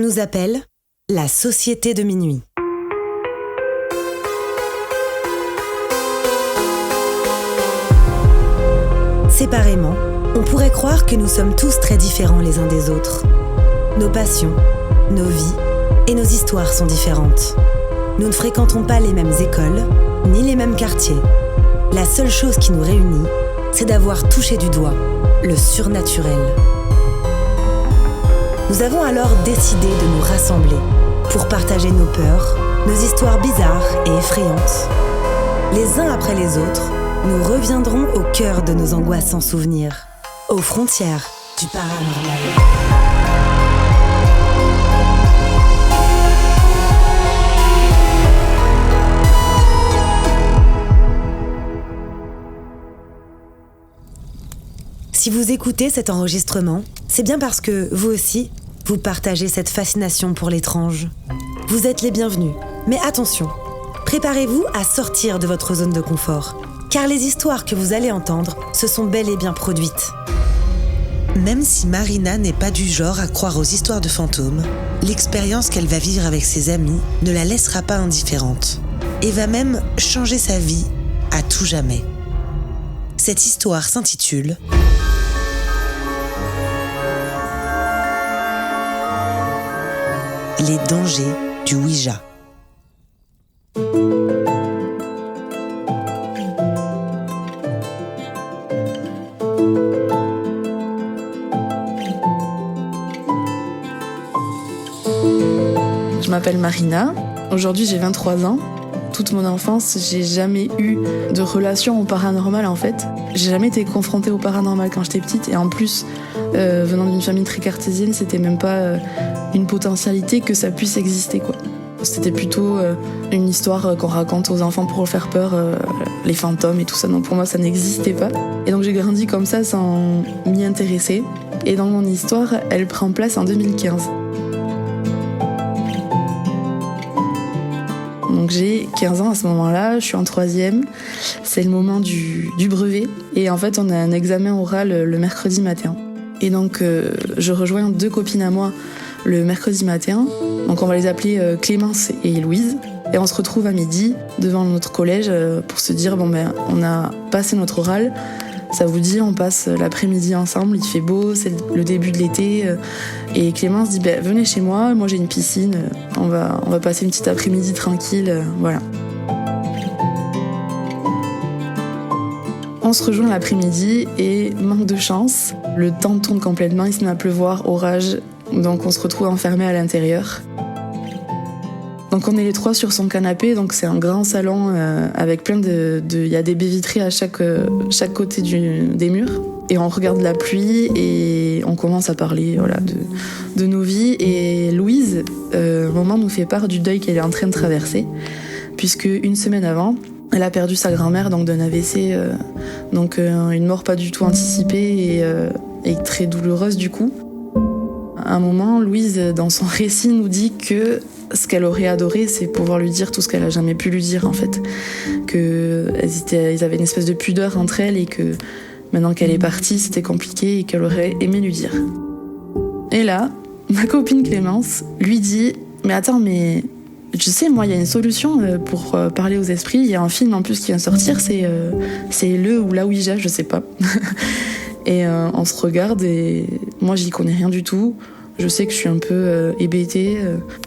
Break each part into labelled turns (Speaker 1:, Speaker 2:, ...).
Speaker 1: nous appelle la Société de minuit. Séparément, on pourrait croire que nous sommes tous très différents les uns des autres. Nos passions, nos vies et nos histoires sont différentes. Nous ne fréquentons pas les mêmes écoles, ni les mêmes quartiers. La seule chose qui nous réunit, c'est d'avoir touché du doigt le surnaturel. Nous avons alors décidé de nous rassembler pour partager nos peurs, nos histoires bizarres et effrayantes. Les uns après les autres, nous reviendrons au cœur de nos angoissants souvenirs, aux frontières du paranormal. Si vous écoutez cet enregistrement, c'est bien parce que, vous aussi, vous partagez cette fascination pour l'étrange. Vous êtes les bienvenus, mais attention, préparez-vous à sortir de votre zone de confort, car les histoires que vous allez entendre se sont bel et bien produites.
Speaker 2: Même si Marina n'est pas du genre à croire aux histoires de fantômes, l'expérience qu'elle va vivre avec ses amis ne la laissera pas indifférente, et va même changer sa vie à tout jamais. Cette histoire s'intitule Les dangers du Ouija.
Speaker 3: Je m'appelle Marina. Aujourd'hui, j'ai 23 ans. Toute mon enfance, j'ai jamais eu de relation au paranormal en fait. J'ai jamais été confrontée au paranormal quand j'étais petite et en plus, venant d'une famille très cartésienne, c'était même pas une potentialité que ça puisse exister quoi. C'était plutôt une histoire qu'on raconte aux enfants pour leur faire peur, les fantômes et tout ça. Donc pour moi, ça n'existait pas. Et donc j'ai grandi comme ça sans m'y intéresser. Et dans mon histoire, elle prend place en 2015. Donc j'ai 15 ans à ce moment-là, je suis en 3e, c'est le moment du brevet et en fait on a un examen oral le mercredi matin. Et donc je rejoins 2 copines à moi le mercredi matin, donc on va les appeler Clémence et Louise et on se retrouve à midi devant notre collège pour se dire bon ben on a passé notre oral, ça vous dit on passe l'après-midi ensemble, il fait beau, c'est le début de l'été et Clémence dit ben venez chez moi j'ai une piscine, on va passer une petite après-midi tranquille, voilà. On se rejoint l'après-midi et manque de chance, le temps tourne complètement, il se met à pleuvoir, orage, donc on se retrouve enfermés à l'intérieur. Donc on est les 3 sur son canapé, donc c'est un grand salon avec plein il y a des baies vitrées à chaque côté des murs. Et on regarde la pluie et on commence à parler voilà, de nos vies. Et Louise, au moment nous fait part du deuil qu'elle est en train de traverser, puisque une semaine avant, elle a perdu sa grand-mère donc d'un AVC, donc une mort pas du tout anticipée et très douloureuse du coup. À un moment, Louise, dans son récit, nous dit que ce qu'elle aurait adoré, c'est pouvoir lui dire tout ce qu'elle a jamais pu lui dire, en fait. Qu'ils avaient une espèce de pudeur entre elles et que maintenant qu'elle est partie, c'était compliqué et qu'elle aurait aimé lui dire. Et là, ma copine Clémence lui dit « Mais attends, mais je sais, moi, il y a une solution pour parler aux esprits. Il y a un film en plus qui vient de sortir, c'est le ou la Ouija, je sais pas. » Et on se regarde et moi j'y connais rien du tout. Je sais que je suis un peu hébétée.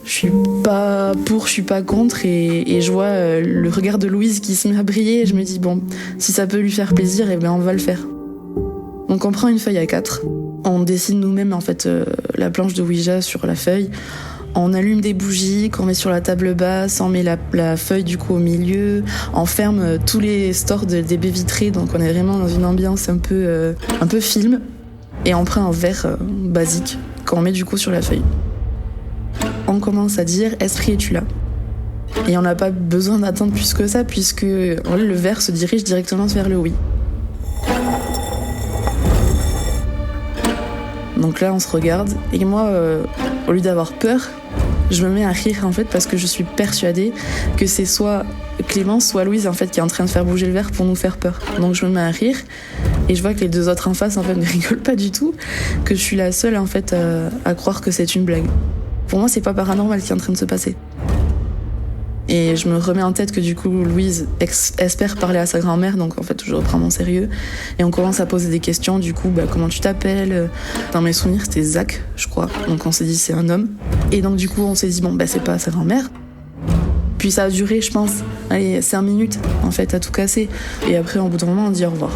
Speaker 3: Je suis pas pour, je suis pas contre et je vois le regard de Louise qui se met à briller et je me dis bon, si ça peut lui faire plaisir, eh ben on va le faire. Donc on prend une feuille A4, on dessine nous-mêmes en fait la planche de Ouija sur la feuille. On allume des bougies qu'on met sur la table basse, on met la feuille du coup au milieu, on ferme tous les stores des baies vitrées, donc on est vraiment dans une ambiance un peu film, et on prend un verre basique qu'on met du coup sur la feuille. On commence à dire « Esprit, es-tu là ?» Et on n'a pas besoin d'attendre plus que ça, puisque le verre se dirige directement vers le oui. Donc là on se regarde, et moi, au lieu d'avoir peur, je me mets à rire en fait parce que je suis persuadée que c'est soit Clémence, soit Louise en fait qui est en train de faire bouger le verre pour nous faire peur. Donc je me mets à rire et je vois que les 2 autres en face en fait ne rigolent pas du tout, que je suis la seule en fait à croire que c'est une blague. Pour moi, c'est pas paranormal ce qui est en train de se passer. Et je me remets en tête que du coup, Louise espère parler à sa grand-mère, donc en fait, je reprends mon sérieux. Et on commence à poser des questions, du coup, comment tu t'appelles? Dans mes souvenirs, c'était Zach, je crois. Donc on s'est dit, c'est un homme. Et donc du coup, on s'est dit, c'est pas sa grand-mère. Puis ça a duré, je pense, 5 minutes, en fait, à tout casser. Et après, au bout d'un moment, on dit au revoir.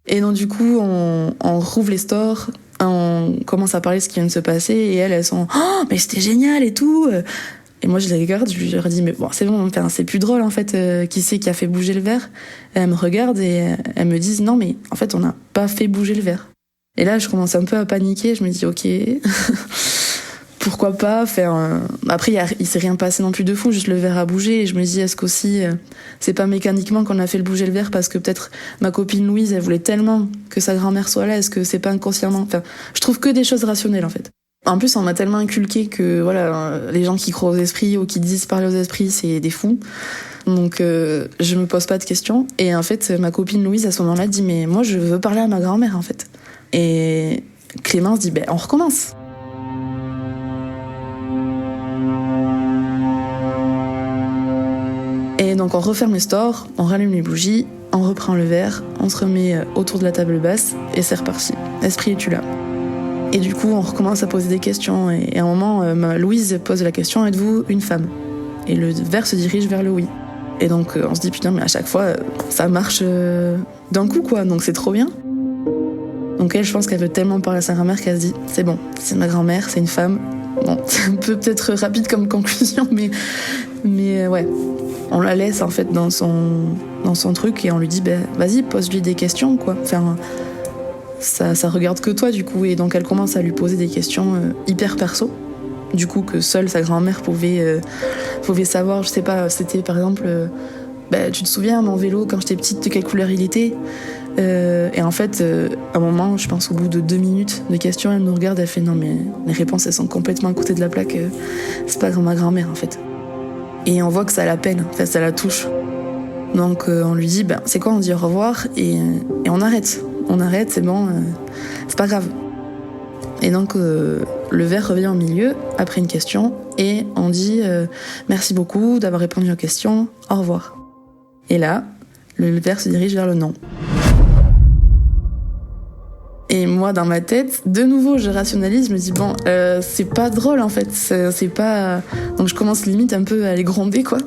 Speaker 3: Et donc du coup, on rouvre les stores, on commence à parler de ce qui vient de se passer, et elles sont « Oh, mais c'était génial et tout !» Et moi, je les regarde, je leur dis « Mais bon, c'est bon, c'est plus drôle, en fait, qui c'est qui a fait bouger le verre ?» Et elles me regardent et elles me disent « Non, mais en fait, on n'a pas fait bouger le verre. » Et là, je commence un peu à paniquer, je me dis « Ok, pourquoi pas faire Après, il s'est rien passé non plus de fou, juste le verre a bougé, et je me dis « Est-ce qu'aussi, c'est pas mécaniquement qu'on a fait bouger le verre parce que peut-être ma copine Louise, elle voulait tellement que sa grand-mère soit là, est-ce que c'est pas inconsciemment ?» Je trouve que des choses rationnelles, en fait. En plus, on m'a tellement inculqué que voilà, les gens qui croient aux esprits ou qui disent parler aux esprits, c'est des fous. Donc je me pose pas de questions. Et en fait, ma copine Louise, à ce moment-là, dit « Mais moi, je veux parler à ma grand-mère, en fait. » Et Clémence dit « On recommence. » Et donc on referme le store, on rallume les bougies, on reprend le verre, on se remet autour de la table basse et c'est reparti. L'esprit es-tu là? Et du coup on recommence à poser des questions et à un moment Louise pose la question « Êtes-vous une femme ?» Et le verre se dirige vers le oui. Et donc on se dit putain mais à chaque fois ça marche d'un coup quoi, donc c'est trop bien. Donc elle, je pense qu'elle veut tellement parler à sa grand-mère qu'elle se dit c'est bon, c'est ma grand-mère, c'est une femme. Bon, c'est un peu peut-être rapide comme conclusion mais ouais. On la laisse en fait dans son truc et on lui dit vas-y, pose-lui des questions quoi. Enfin, ça regarde que toi du coup, et donc elle commence à lui poser des questions hyper perso. Du coup que seule sa grand-mère pouvait savoir. Je sais pas, c'était par exemple tu te souviens mon vélo quand j'étais petite de quelle couleur il était? Et en fait à un moment, je pense au bout de 2 minutes de questions, elle nous regarde, elle fait non mais les réponses elles sont complètement à côté de la plaque, c'est pas ma grand-mère en fait. Et on voit que ça la peine, enfin, ça la touche. Donc on lui dit c'est quoi, on dit au revoir et on arrête. On arrête, c'est bon, c'est pas grave. Et donc le verre revient au milieu après une question et on dit merci beaucoup d'avoir répondu aux questions, au revoir. Et là, le verre se dirige vers le non. Et moi, dans ma tête, de nouveau, je rationalise, je me dis c'est pas drôle en fait, c'est pas. Donc je commence limite un peu à les gronder quoi.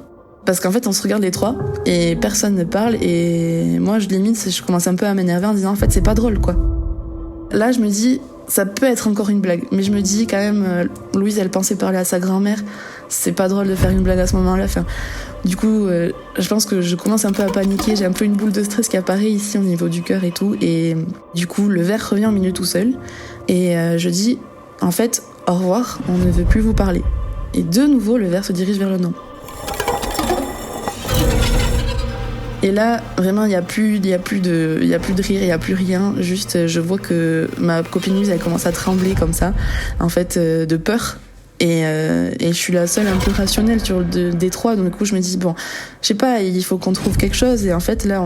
Speaker 3: Parce qu'en fait, on se regarde les trois et personne ne parle et moi, je commence un peu à m'énerver en disant en fait, c'est pas drôle quoi. Là, je me dis, ça peut être encore une blague, mais je me dis quand même, Louise, elle pensait parler à sa grand-mère, c'est pas drôle de faire une blague à ce moment-là. Enfin, du coup, je pense que je commence un peu à paniquer, j'ai un peu une boule de stress qui apparaît ici au niveau du cœur et tout, et du coup, le verre revient au milieu tout seul, et je dis, en fait, au revoir, on ne veut plus vous parler. Et de nouveau, le verre se dirige vers le non. Et là, vraiment, il y a plus de rire, il y a plus rien. Juste, je vois que ma copine Louise, elle commence à trembler comme ça, en fait, de peur. Et je suis la seule un peu rationnelle des trois. Donc du coup, je me dis je sais pas, il faut qu'on trouve quelque chose. Et en fait, là,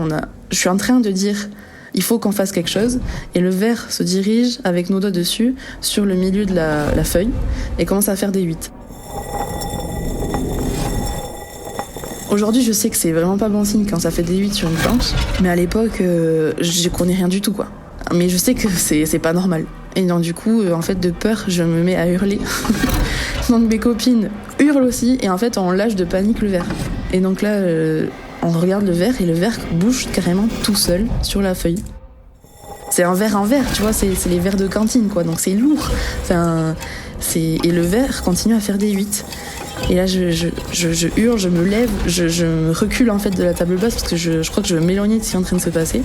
Speaker 3: je suis en train de dire, il faut qu'on fasse quelque chose. Et le verre se dirige avec nos doigts dessus sur le milieu de la feuille et commence à faire des 8. Aujourd'hui, je sais que c'est vraiment pas bon signe quand ça fait des 8 sur une planche, mais à l'époque, je connais rien du tout, quoi. Mais je sais que c'est pas normal. Et donc du coup, en fait, de peur, je me mets à hurler. Donc mes copines hurlent aussi, et en fait, on lâche de panique le verre. Et donc là, on regarde le verre, et le verre bouge carrément tout seul sur la feuille. C'est un verre en verre, tu vois, c'est les verres de cantine, quoi, donc c'est lourd. Enfin, et le verre continue à faire des 8. Et là, je hurle, je me lève, je me recule en fait de la table basse parce que je crois que je veux m'éloigner de ce qui est en train de se passer.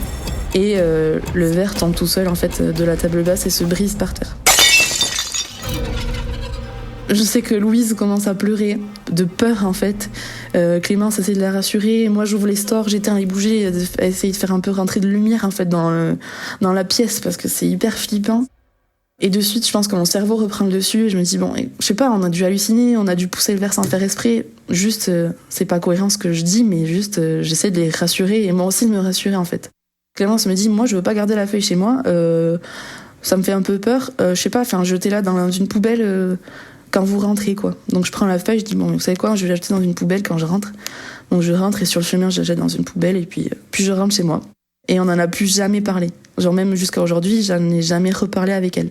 Speaker 3: Et le verre tombe tout seul en fait de la table basse et se brise par terre. Je sais que Louise commence à pleurer de peur en fait. Clémence essaie de la rassurer. Moi, j'ouvre les stores, j'éteins les bougies, essayer de faire un peu rentrer de lumière en fait dans la pièce parce que c'est hyper flippant. Et de suite, je pense que mon cerveau reprend le dessus et je me dis je sais pas, on a dû halluciner, on a dû pousser le verre sans faire exprès. Juste, c'est pas cohérent ce que je dis, mais juste, j'essaie de les rassurer et moi aussi de me rassurer en fait. Clémence me dit, moi, je veux pas garder la feuille chez moi. Ça me fait un peu peur. Je sais pas, jetez-la dans une poubelle quand vous rentrez, quoi. Donc je prends la feuille, je dis, bon, vous savez quoi, je vais la jeter dans une poubelle quand je rentre. Donc je rentre et sur le chemin, je la jette dans une poubelle et puis je rentre chez moi. Et on n'en a plus jamais parlé. Genre même jusqu'à aujourd'hui, j'en ai jamais reparlé avec elle.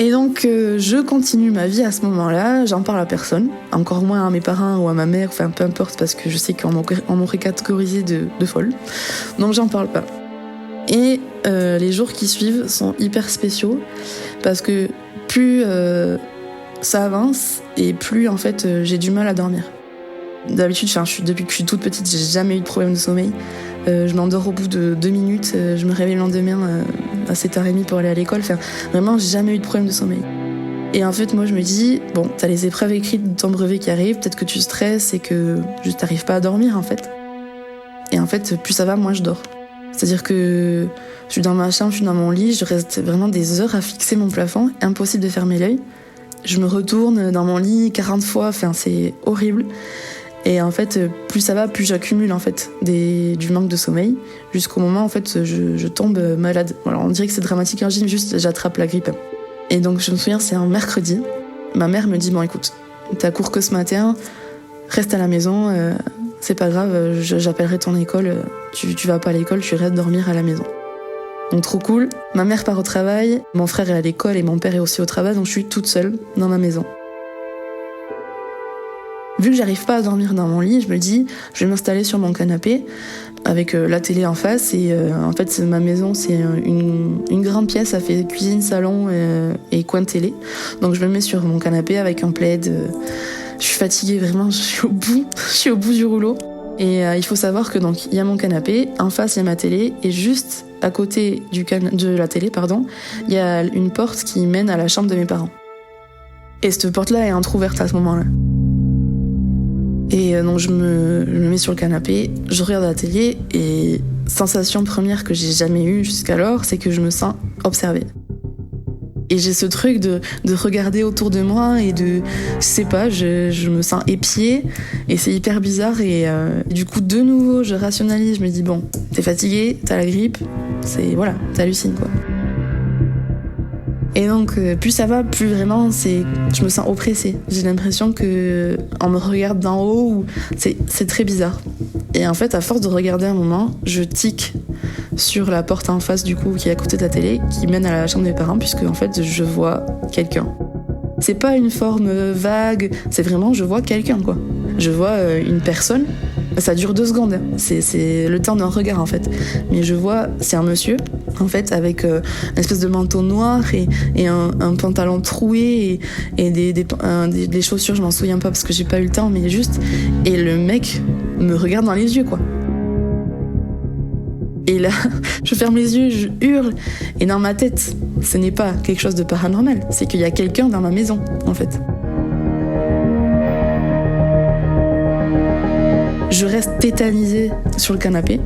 Speaker 3: Et donc, je continue ma vie à ce moment-là, j'en parle à personne, encore moins à mes parents ou à ma mère, enfin peu importe, parce que je sais qu'on m'aurait catégorisée de folle. Donc j'en parle pas. Et les jours qui suivent sont hyper spéciaux, parce que plus ça avance, et plus en fait j'ai du mal à dormir. D'habitude, depuis que je suis toute petite, j'ai jamais eu de problème de sommeil. Je m'endors au bout de 2 minutes, je me réveille le lendemain à 7h30 pour aller à l'école. Enfin, vraiment, j'ai jamais eu de problème de sommeil. Et en fait, moi, je me dis, bon, t'as les épreuves écrites de ton brevet qui arrivent, peut-être que tu stresses et que juste t'arrives pas à dormir, en fait. Et en fait, plus ça va, moins je dors. C'est-à-dire que je suis dans ma chambre, je suis dans mon lit, je reste vraiment des heures à fixer mon plafond, impossible de fermer l'œil. Je me retourne dans mon lit 40 fois, enfin, c'est horrible. Et en fait, plus ça va, plus j'accumule en fait du manque de sommeil, jusqu'au moment en fait je tombe malade. Alors on dirait que c'est dramatique, hein, juste j'attrape la grippe. Et donc je me souviens, c'est un mercredi. Ma mère me dit, bon écoute, t'as cours que ce matin, reste à la maison, c'est pas grave, j'appellerai ton école, tu vas pas à l'école, tu restes dormir à la maison. Donc trop cool. Ma mère part au travail, mon frère est à l'école et mon père est aussi au travail, donc je suis toute seule dans ma maison. Vu que j'arrive pas à dormir dans mon lit, je me dis, je vais m'installer sur mon canapé avec la télé en face. Et en fait, ma maison, c'est une grande pièce, ça fait cuisine, salon et coin de télé. Donc je me mets sur mon canapé avec un plaid. Je suis fatiguée, vraiment, je suis au bout du rouleau. Et il faut savoir que donc il y a mon canapé, en face il y a ma télé, et juste à côté de la télé, il y a une porte qui mène à la chambre de mes parents. Et cette porte-là est entrouverte à ce moment-là. Et donc je me mets sur le canapé, je regarde la télé et sensation première que j'ai jamais eue jusqu'alors, c'est que je me sens observée. Et j'ai ce truc de regarder autour de moi et je sais pas, je me sens épiée et c'est hyper bizarre et du coup de nouveau je rationalise, je me dis bon, t'es fatiguée, t'as la grippe, t'hallucines quoi. Et donc, plus ça va, plus vraiment, je me sens oppressée. J'ai l'impression que on me regarde d'en haut, c'est très bizarre. Et en fait, à force de regarder un moment, je tique sur la porte en face, du coup, qui est à côté de la télé, qui mène à la chambre de mes parents, puisque en fait, je vois quelqu'un. C'est pas une forme vague, c'est vraiment, je vois quelqu'un, quoi. Je vois une personne. Ça dure 2 secondes, c'est le temps d'un regard en fait. Mais je vois, c'est un monsieur en fait avec une espèce de manteau noir et un pantalon troué et des chaussures, je m'en souviens pas parce que j'ai pas eu le temps, mais juste. Et le mec me regarde dans les yeux quoi. Et là, je ferme les yeux, je hurle. Et dans ma tête, ce n'est pas quelque chose de paranormal, c'est qu'il y a quelqu'un dans ma maison en fait. Je reste tétanisée sur le canapé,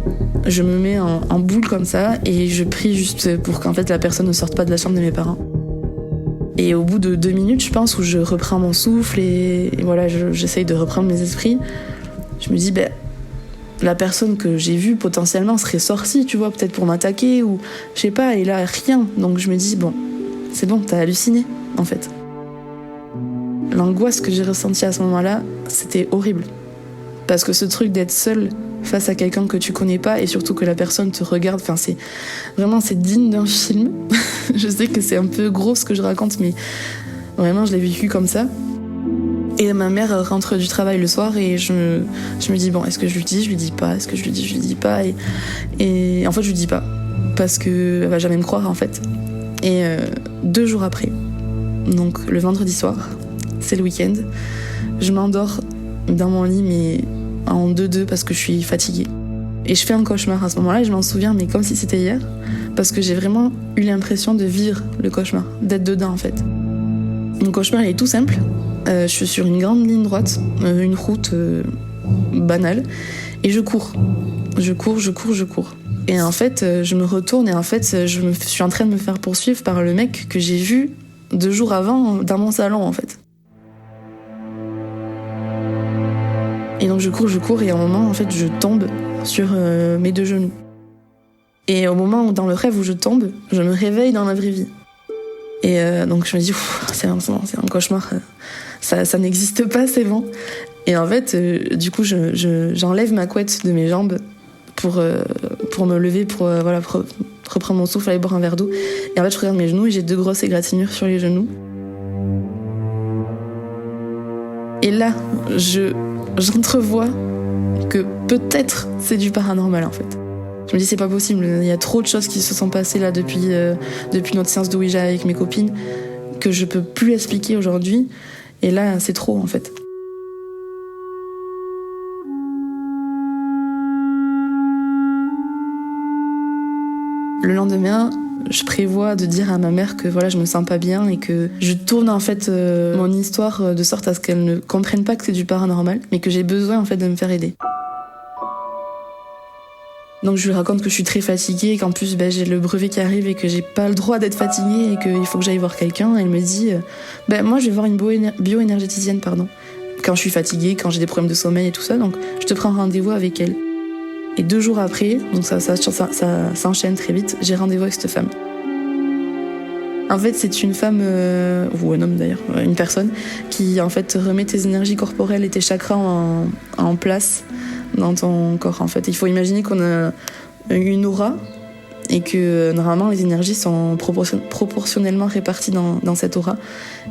Speaker 3: je me mets en boule comme ça et je prie juste pour qu'en fait la personne ne sorte pas de la chambre de mes parents. Et au bout de 2 minutes, je pense, où je reprends mon souffle et voilà, j'essaye de reprendre mes esprits, je me dis, la personne que j'ai vue potentiellement serait sortie, tu vois, peut-être pour m'attaquer ou je sais pas, et là, rien. Donc je me dis, bon, c'est bon, t'as halluciné, en fait. L'angoisse que j'ai ressentie à ce moment-là, c'était horrible. Parce que ce truc d'être seule face à quelqu'un que tu connais pas et surtout que la personne te regarde, enfin c'est digne d'un film. Je sais que c'est un peu gros ce que je raconte, mais vraiment je l'ai vécu comme ça. Et ma mère rentre du travail le soir et je me dis bon, est-ce que je lui dis, je lui dis pas, est-ce que je lui dis, je lui dis pas et en fait je lui dis pas parce que elle va jamais me croire en fait. Et 2 jours après, donc le vendredi soir, c'est le week-end, je m'endors dans mon lit mais en 2-2 parce que je suis fatiguée. Et je fais un cauchemar à ce moment-là et je m'en souviens mais comme si c'était hier parce que j'ai vraiment eu l'impression de vivre le cauchemar, d'être dedans en fait. Mon cauchemar il est tout simple, je suis sur une grande ligne droite, une route banale et je cours. Et en fait je me retourne et en fait je suis en train de me faire poursuivre par le mec que j'ai vu 2 jours avant dans mon salon en fait. Et donc je cours et à un moment en fait je tombe sur mes 2 genoux. Et au moment dans le rêve où je tombe, je me réveille dans la vraie vie. Et donc je me dis c'est un cauchemar, ça n'existe pas, c'est bon. Et en fait du coup j'enlève ma couette de mes jambes pour me lever, pour reprendre mon souffle, aller boire un verre d'eau. Et en fait je regarde mes genoux et j'ai 2 grosses égratignures sur les genoux. Et là j'entrevois que peut-être c'est du paranormal en fait. Je me dis c'est pas possible, il y a trop de choses qui se sont passées là depuis notre séance de Ouija avec mes copines que je peux plus expliquer aujourd'hui. Et là c'est trop en fait. Le lendemain, je prévois de dire à ma mère que je me sens pas bien et que je tourne en fait mon histoire de sorte à ce qu'elle ne comprenne pas que c'est du paranormal, mais que j'ai besoin en fait de me faire aider. Donc je lui raconte que je suis très fatiguée, qu'en plus j'ai le brevet qui arrive et que j'ai pas le droit d'être fatiguée et qu'il faut que j'aille voir quelqu'un. Elle me dit moi je vais voir une bioénergéticienne quand je suis fatiguée, quand j'ai des problèmes de sommeil et tout ça, donc je te prends rendez-vous avec elle. Et 2 jours après, donc ça s'enchaîne très vite, j'ai rendez-vous avec cette femme. En fait, c'est une femme, ou un homme d'ailleurs, une personne, qui en fait remet tes énergies corporelles et tes chakras en place dans ton corps. En fait, il faut imaginer qu'on a une aura et que normalement les énergies sont proportionnellement réparties dans cette aura,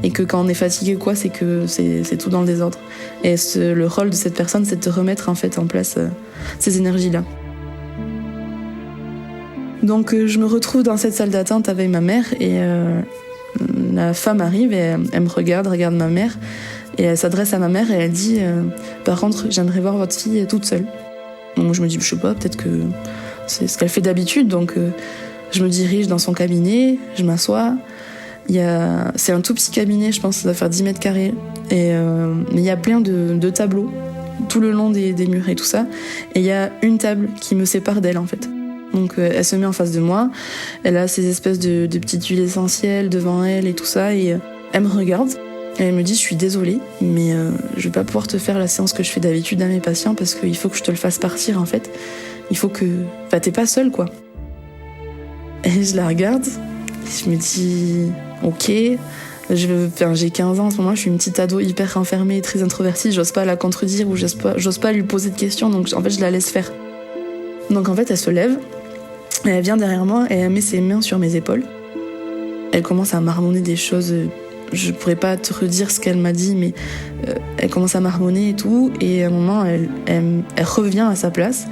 Speaker 3: et que quand on est fatigué c'est que c'est tout dans le désordre. Et le rôle de cette personne, c'est de remettre en fait en place ces énergies-là. Donc je me retrouve dans cette salle d'attente avec ma mère et la femme arrive et elle me regarde ma mère et elle s'adresse à ma mère et elle dit par contre j'aimerais voir votre fille toute seule. Donc je me dis je sais pas, peut-être que c'est ce qu'elle fait d'habitude, donc je me dirige dans son cabinet, je m'assois. C'est un tout petit cabinet, je pense que ça doit faire 10 mètres carrés. Mais il y a plein de tableaux tout le long des murs et tout ça. Et il y a une table qui me sépare d'elle en fait. Donc elle se met en face de moi, elle a ces espèces de petites huiles essentielles devant elle et tout ça. Et elle me regarde et elle me dit je suis désolée, mais je vais pas pouvoir te faire la séance que je fais d'habitude à mes patients parce qu'il faut que je te le fasse partir en fait. Il faut que... t'es pas seule, quoi. Et je la regarde, et je me dis... Ok, j'ai 15 ans en ce moment, je suis une petite ado hyper renfermée, très introvertie, j'ose pas la contredire ou j'ose pas lui poser de questions, donc en fait je la laisse faire. Donc en fait elle se lève, et elle vient derrière moi et elle met ses mains sur mes épaules. Elle commence à marmonner des choses, je pourrais pas te redire ce qu'elle m'a dit, mais elle commence à marmonner et tout, et à un moment elle revient à sa place.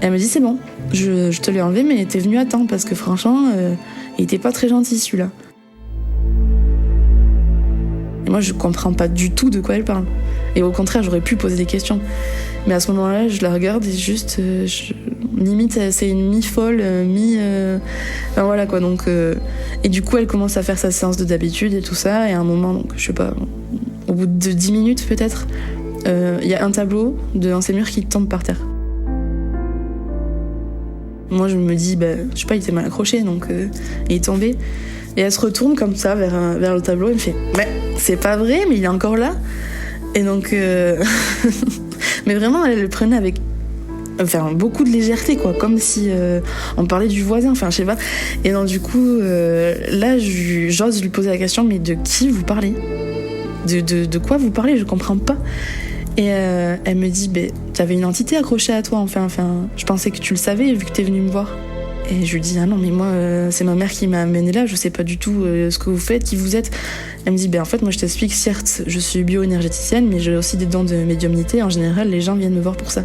Speaker 3: Elle me dit c'est bon, je te l'ai enlevé mais t'es venu à temps parce que franchement il était pas très gentil celui-là. Et moi je comprends pas du tout de quoi elle parle. Et au contraire j'aurais pu poser des questions. Mais à ce moment-là je la regarde et juste limite c'est une mi-folle, enfin voilà quoi donc et du coup elle commence à faire sa séance de d'habitude et tout ça et à un moment donc je sais pas au bout de 10 minutes peut-être il y a un tableau dans ces murs qui tombe par terre. Moi, je me dis, je sais pas, il était mal accroché, donc il est tombé. Et elle se retourne comme ça vers le tableau et me fait, c'est pas vrai, mais il est encore là. Et donc, mais vraiment, elle le prenait avec beaucoup de légèreté, quoi, comme si on parlait du voisin, je sais pas. Et donc, du coup, là, j'ose lui poser la question, mais de qui vous parlez ? De quoi vous parlez ? Je comprends pas. Et elle me dit, t'avais une entité accrochée à toi, enfin, je pensais que tu le savais vu que t'es venue me voir. Et je lui dis, ah non, mais moi, c'est ma mère qui m'a amenée là, je sais pas du tout ce que vous faites, qui vous êtes. Elle me dit, en fait, moi je t'explique, certes, je suis bioénergéticienne, mais j'ai aussi des dons de médiumnité, en général, les gens viennent me voir pour ça.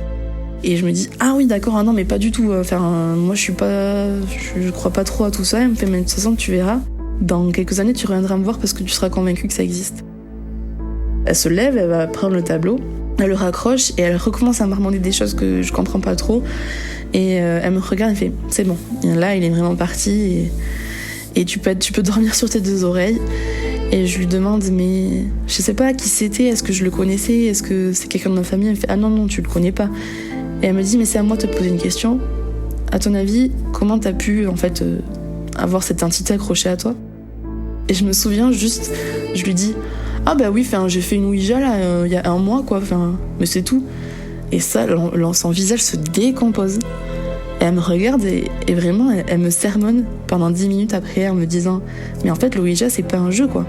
Speaker 3: Et je me dis, ah oui, d'accord, ah non, mais pas du tout, moi je crois pas trop à tout ça. Elle me fait, mais de toute façon, tu verras, dans quelques années, tu reviendras me voir parce que tu seras convaincue que ça existe. Elle se lève, elle va prendre le tableau, elle le raccroche et elle recommence à marmonner des choses que je comprends pas trop. Et elle me regarde et fait c'est bon, là il est vraiment parti et tu peux dormir sur tes 2 oreilles. Et je lui demande mais je sais pas qui c'était, est-ce que je le connaissais, est-ce que c'est quelqu'un de ma famille? Elle me fait ah non tu le connais pas. Et elle me dit mais c'est à moi de te poser une question, à ton avis comment t'as pu en fait avoir cette entité accrochée à toi? Et je me souviens juste, je lui dis ah oui, j'ai fait une Ouija là il y a 1 mois quoi, mais c'est tout. Et ça, son visage se décompose. Et elle me regarde et vraiment, elle me sermonne pendant 10 minutes après en me disant « Mais en fait, le Ouija, c'est pas un jeu, quoi.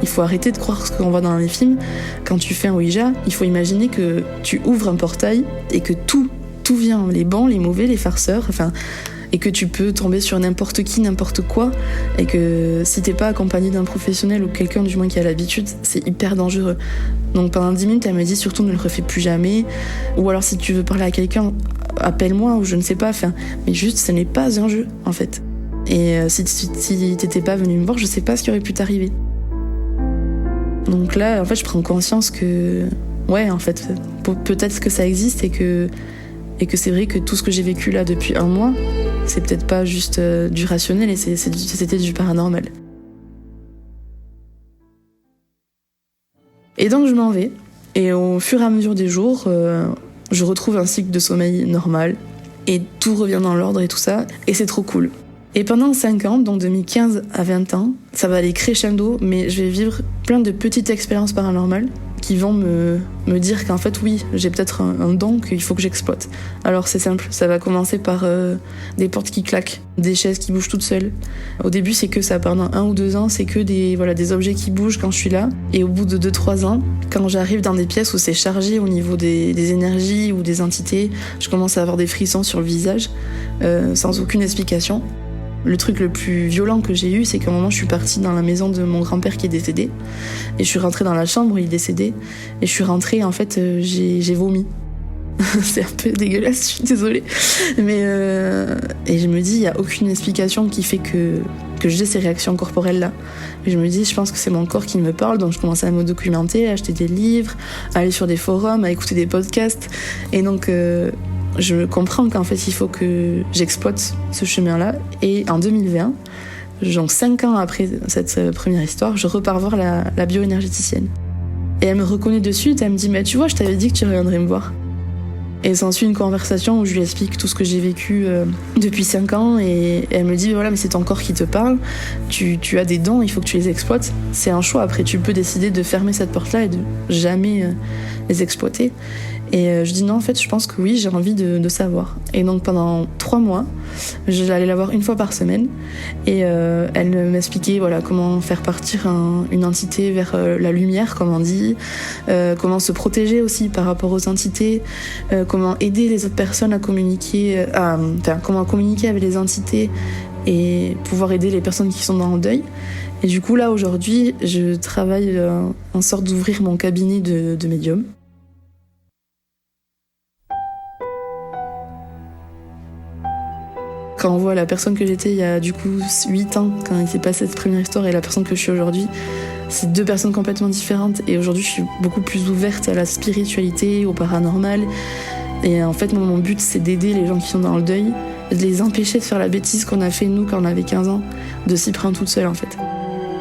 Speaker 3: Il faut arrêter de croire ce qu'on voit dans les films. Quand tu fais un Ouija, il faut imaginer que tu ouvres un portail et que tout vient, les bons, les mauvais, les farceurs, et que tu peux tomber sur n'importe qui, n'importe quoi, et que si t'es pas accompagné d'un professionnel ou quelqu'un du moins qui a l'habitude, c'est hyper dangereux. Donc pendant 10 minutes, elle m'a dit surtout ne le refais plus jamais, ou alors si tu veux parler à quelqu'un, appelle-moi, ou je ne sais pas, mais juste ce n'est pas un jeu en fait. Et si t'étais pas venu me voir, je sais pas ce qui aurait pu t'arriver. Donc là, en fait, je prends conscience que, ouais, en fait, peut-être que ça existe et que c'est vrai que tout ce que j'ai vécu là depuis 1 mois, c'est peut-être pas juste du rationnel, et c'était du paranormal. Et donc je m'en vais, et au fur et à mesure des jours, je retrouve un cycle de sommeil normal, et tout revient dans l'ordre et tout ça, et c'est trop cool. Et pendant 5 ans, donc de mes 15 à 20 ans, ça va aller crescendo, mais je vais vivre plein de petites expériences paranormales qui vont me dire qu'en fait, oui, j'ai peut-être un don qu'il faut que j'exploite. Alors c'est simple, ça va commencer par des portes qui claquent, des chaises qui bougent toutes seules. Au début, c'est que ça, pendant 1 ou 2 ans, c'est que des objets qui bougent quand je suis là. Et au bout de 2-3 ans, quand j'arrive dans des pièces où c'est chargé au niveau des énergies ou des entités, je commence à avoir des frissons sur le visage, sans aucune explication. Le truc le plus violent que j'ai eu, c'est qu'à un moment, je suis partie dans la maison de mon grand-père qui est décédé. Et je suis rentrée dans la chambre où il est décédé. Et je suis rentrée, en fait, j'ai vomi. C'est un peu dégueulasse, je suis désolée. Mais et je me dis, il n'y a aucune explication qui fait que j'ai ces réactions corporelles-là. Et je me dis, je pense que c'est mon corps qui me parle. Donc je commence à me documenter, à acheter des livres, à aller sur des forums, à écouter des podcasts. Et donc... je comprends qu'en fait, il faut que j'exploite ce chemin-là. Et en 2020, donc 5 ans après cette première histoire, je repars voir la bioénergéticienne. Et elle me reconnaît de suite, elle me dit « Mais tu vois, je t'avais dit que tu reviendrais me voir ». Et s'ensuit une conversation où je lui explique tout ce que j'ai vécu depuis 5 ans. Et elle me dit « Voilà, mais c'est ton corps qui te parle, tu as des dons, il faut que tu les exploites. C'est un choix, après tu peux décider de fermer cette porte-là et de jamais les exploiter ». Et je dis non, en fait, je pense que oui, j'ai envie de savoir. Et donc pendant 3 mois, j'allais la voir 1 fois par semaine. Et elle m'expliquait comment faire partir une entité vers la lumière, comme on dit, comment se protéger aussi par rapport aux entités, comment aider les autres personnes à communiquer, comment communiquer avec les entités et pouvoir aider les personnes qui sont dans le deuil. Et du coup, là, aujourd'hui, je travaille en sorte d'ouvrir mon cabinet de médium. Quand on voit la personne que j'étais il y a du coup 8 ans, quand il s'est passé cette première histoire, et la personne que je suis aujourd'hui, c'est 2 personnes complètement différentes. Et aujourd'hui, je suis beaucoup plus ouverte à la spiritualité, au paranormal. Et en fait, mon but, c'est d'aider les gens qui sont dans le deuil, de les empêcher de faire la bêtise qu'on a fait, nous, quand on avait 15 ans, de s'y prendre toute seule, en fait.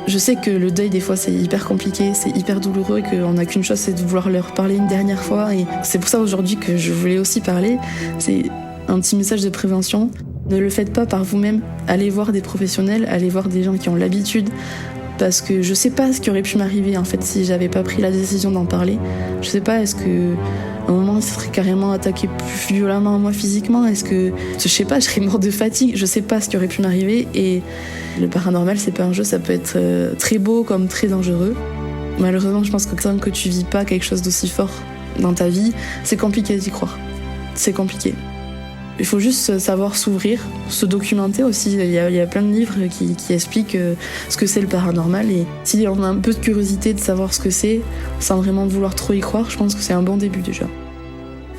Speaker 3: Je sais que le deuil, des fois, c'est hyper compliqué, c'est hyper douloureux, et qu'on n'a qu'une chose, c'est de vouloir leur parler une dernière fois. Et c'est pour ça, aujourd'hui, que je voulais aussi parler. C'est un petit message de prévention. Ne le faites pas par vous-même. Allez voir des professionnels, allez voir des gens qui ont l'habitude. Parce que je sais pas ce qui aurait pu m'arriver, en fait, si j'avais pas pris la décision d'en parler. Je sais pas, est-ce que à un moment, il serait carrément attaqué plus violemment à moi physiquement? Est-ce que, je sais pas, je serais morte de fatigue? Je sais pas ce qui aurait pu m'arriver. Et le paranormal, c'est pas un jeu, ça peut être très beau comme très dangereux. Malheureusement, je pense que tant que tu vis pas quelque chose d'aussi fort dans ta vie, c'est compliqué d'y croire. C'est compliqué. Il faut juste savoir s'ouvrir, se documenter aussi. Il y a plein de livres qui expliquent ce que c'est le paranormal. Et si on a un peu de curiosité de savoir ce que c'est, sans vraiment vouloir trop y croire, je pense que c'est un bon début déjà.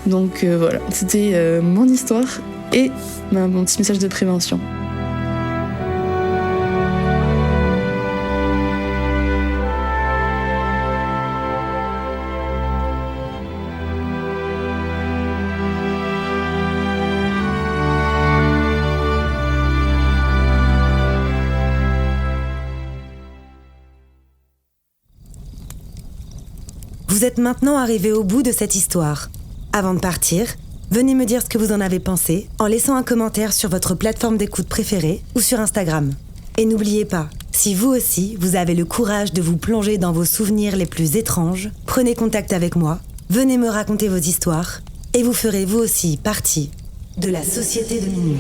Speaker 3: Donc voilà, c'était mon histoire et mon petit message de prévention.
Speaker 1: Vous êtes maintenant arrivé au bout de cette histoire. Avant de partir, venez me dire ce que vous en avez pensé en laissant un commentaire sur votre plateforme d'écoute préférée ou sur Instagram. Et n'oubliez pas, si vous aussi, vous avez le courage de vous plonger dans vos souvenirs les plus étranges, prenez contact avec moi, venez me raconter vos histoires et vous ferez vous aussi partie de la Société de Minuit.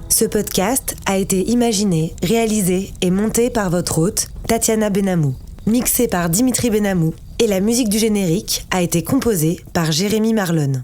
Speaker 1: Ce podcast a été imaginé, réalisé et monté par votre hôte, Tatiana Benamou, mixé par Dimitri Benamou, et la musique du générique a été composée par Jérémy Marlon.